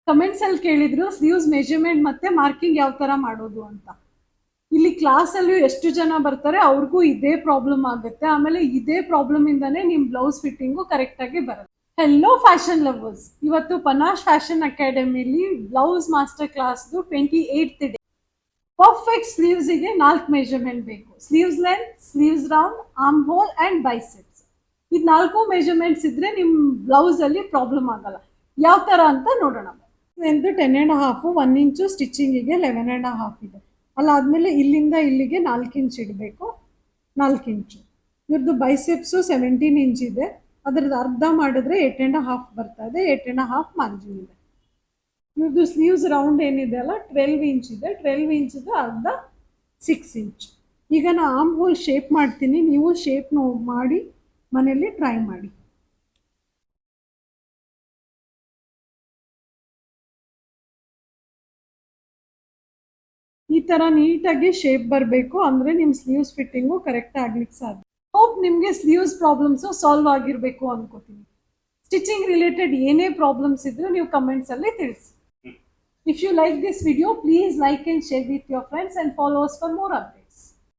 Comments ಅಲ್ಲಿ ಕೇಳಿದ್ರು sleeves measurement ಮತ್ತೆ ಮಾರ್ಕಿಂಗ್ ಯಾವ ತರ ಮಾಡೋದು ಅಂತ. ಇಲ್ಲಿ ಕ್ಲಾಸ್ ಅಲ್ಲಿ ಎಷ್ಟು ಜನ ಬರ್ತಾರೆ ಅವ್ರಿಗೂ ಇದೇ ಪ್ರಾಬ್ಲಮ್ ಆಗುತ್ತೆ. ಆಮೇಲೆ ಇದೇ ಪ್ರಾಬ್ಲಮ್ ಇಂದಾನೆ ನಿಮ್ ಬ್ಲೌಸ್ ಫಿಟ್ಟಿಂಗು ಕರೆಕ್ಟ್ ಆಗಿ ಬರುತ್ತೆ. ಹೆಲೋ ಫ್ಯಾಷನ್ ಲವರ್ಸ್, ಇವತ್ತು ಪನಾಶ್ ಫ್ಯಾಷನ್ ಅಕಾಡೆಮಿಲಿ ಬ್ಲೌಸ್ ಮಾಸ್ಟರ್ ಕ್ಲಾಸ್ದು 28th ಡೇ. ಪರ್ಫೆಕ್ಟ್ ಸ್ಲೀವ್ಸ್ ಗೆ 4 ಮೆಜರ್ಮೆಂಟ್ ಬೇಕು. Sleeves length, sleeves round, armhole and biceps. ಇದು 4 ಮೆಜರ್ಮೆಂಟ್ಸ್ ಇದ್ರೆ ನಿಮ್ ಬ್ಲೌಸ್ ಅಲ್ಲಿ ಪ್ರಾಬ್ಲಮ್ ಆಗಲ್ಲ. ಯಾವ ತರ ಅಂತ ನೋಡೋಣ. ಎಂದು 10.5, 1 ಇಂಚು ಸ್ಟಿಚಿಂಗಿಗೆ 11.5 ಇದೆ. ಅಲ್ಲಾದ್ಮೇಲೆ ಇಲ್ಲಿಂದ ಇಲ್ಲಿಗೆ 4 ಇಂಚ್ ಇಡಬೇಕು. 4 ಇಂಚು. ಇವ್ರದ್ದು ಬೈಸೆಪ್ಸು 17 ಇಂಚ್ ಇದೆ. ಅದ್ರದ್ದು ಅರ್ಧ ಮಾಡಿದ್ರೆ 8.5 ಬರ್ತಾ ಇದೆ. 8.5 ಮಾರ್ಜಿನ್ ಇದೆ. ಇವ್ರದ್ದು ಸ್ಲೀವ್ಸ್ ರೌಂಡ್ ಏನಿದೆ ಅಲ್ಲ 12 ಇಂಚ್ ಇದೆ. 12 ಇಂಚ್ ಅರ್ಧ 6 ಇಂಚ್. ಈಗ ನಾ ಆರ್ಮ್ ಹೋಲ್ ಶೇಪ್ ಮಾಡ್ತೀನಿ. ನೀವು ಶೇಪ್ ಮಾಡಿ ಮನೆಯಲ್ಲಿ ಟ್ರೈ ಮಾಡಿ. ಈ ತರ ನೀಟಾಗಿ ಶೇಪ್ ಬರಬೇಕು, ಅಂದ್ರೆ ನಿಮ್ಮ ಸ್ಲೀವ್ಸ್ ಫಿಟ್ಟಿಂಗು ಕರೆಕ್ಟ್ ಆಗ್ಲಿಕ್ಕೆ ಸಾಧ್ಯ. ಹೋಪ್ ನಿಮಗೆ ಸ್ಲೀವ್ಸ್ ಪ್ರಾಬ್ಲಮ್ಸು ಸಾಲ್ವ್ ಆಗಿರಬೇಕು ಅನ್ಕೋತೀನಿ. ಸ್ಟಿಚಿಂಗ್ ರಿಲೇಟೆಡ್ ಏನೇ ಪ್ರಾಬ್ಲಮ್ಸ್ ಇದ್ರೂ ನೀವು ಕಮೆಂಟ್ಸ್ ಅಲ್ಲಿ ತಿಳಿಸಿ. If you like this video, please like and share with your friends and follow us for more updates.